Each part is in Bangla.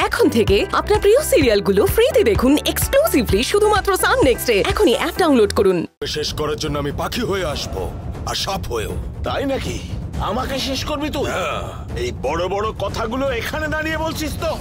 এখন থেকে আপনার প্রিয় সিরিয়ালগুলো ফ্রিতে দেখুন এক্সক্লুসিভলি শুধুমাত্র সান নেক্সটে। এখনই অ্যাপ ডাউনলোড করুন। শেষ করার জন্য আমি পাখি হয়ে আসবো আর সাপ হয়েও। তাই নাকি? আমাকে শেষ করবি তুই? এই বড় বড় কথাগুলো এখানে দাঁড়িয়ে বলছিস তো?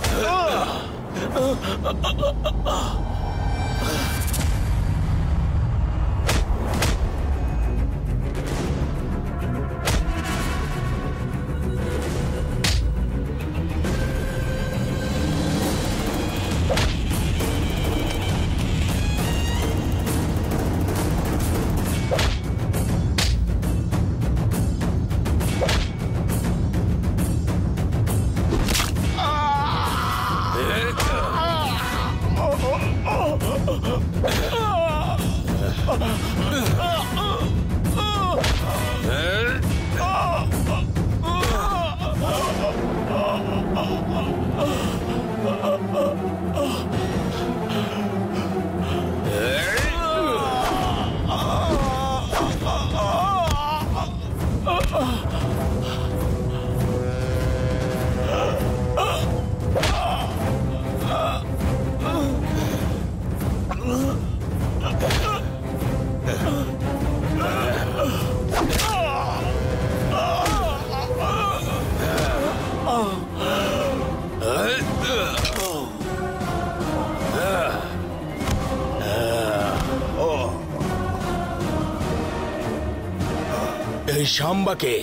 এই শাম্বাকে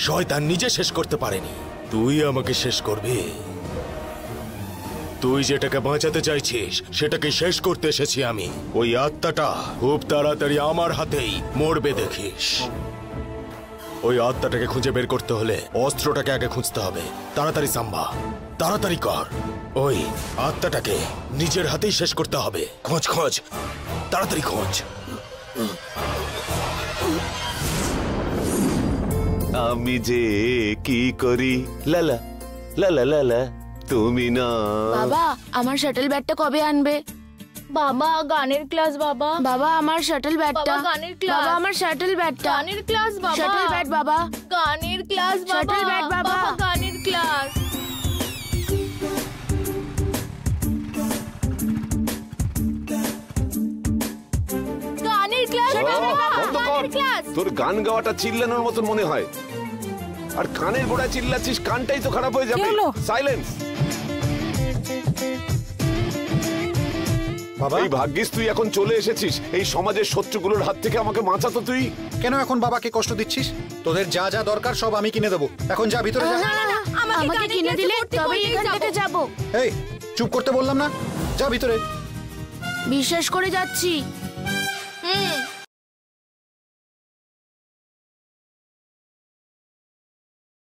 শয়তান নিজে শেষ করতে পারেনি, তুই আমাকে শেষ করবি। তুই যেটাকে বাঁচাতে চাইছিস সেটাকে শেষ করতে এসেছি আমি। ওই আত্মাটা খুব তাড়াতাড়ি আমার হাতেই মরবে দেখিস। ওই আত্মাটাকে খুঁজে বের করতে হলে অস্ত্রটাকে আগে খুঁজতে হবে। তাড়াতাড়ি সাম্বা, তাড়াতাড়ি কর। ওই আত্মাটাকে নিজের হাতেই শেষ করতে হবে। খোঁজ খোঁজ, তাড়াতাড়ি খোঁজ। আমি যে কি করি লালা লালা লালা, তুমি না। বাবা আমার শাটল ব্যাটটা কবে আনবে? বাবা গানের ক্লাস। বাবা বাবা আমার শাটল ব্যাটটা। গানের ক্লাস। বাবা আমার শাটল ব্যাটটা। গানের ক্লাস বাবা। শাটল ব্যাট বাবা। গানের ক্লাস বাবা। শাটল ব্যাট বাবা। গানের ক্লাস। গানের ক্লাস বাবা। গানের ক্লাস। তোর গান গাওয়াটা চিল্লানোর মতন মনে হয়, আর কানের গোড়ায় চিল্লাচ্ছিস, কানটাই তো খারাপ হয়ে যাবে। সাইলেন্স। বাবা, এই ভাগ্যিস তুই এখন চলে এসেছিস এই সমাজের শত্রুগুলোর হাত থেকে আমাকে বাঁচাতো তুই। কেন এখন বাবাকে কষ্ট দিচ্ছিস? তোদের যা যা দরকার সব আমি কিনে দেবো। এখন যা ভিতরে যা। আমাকে কিনে দিলে তবেই এখান থেকে যাব। এই চুপ করতে বললাম না, যা ভিতরে। বিশ্বাস করে যাচ্ছি।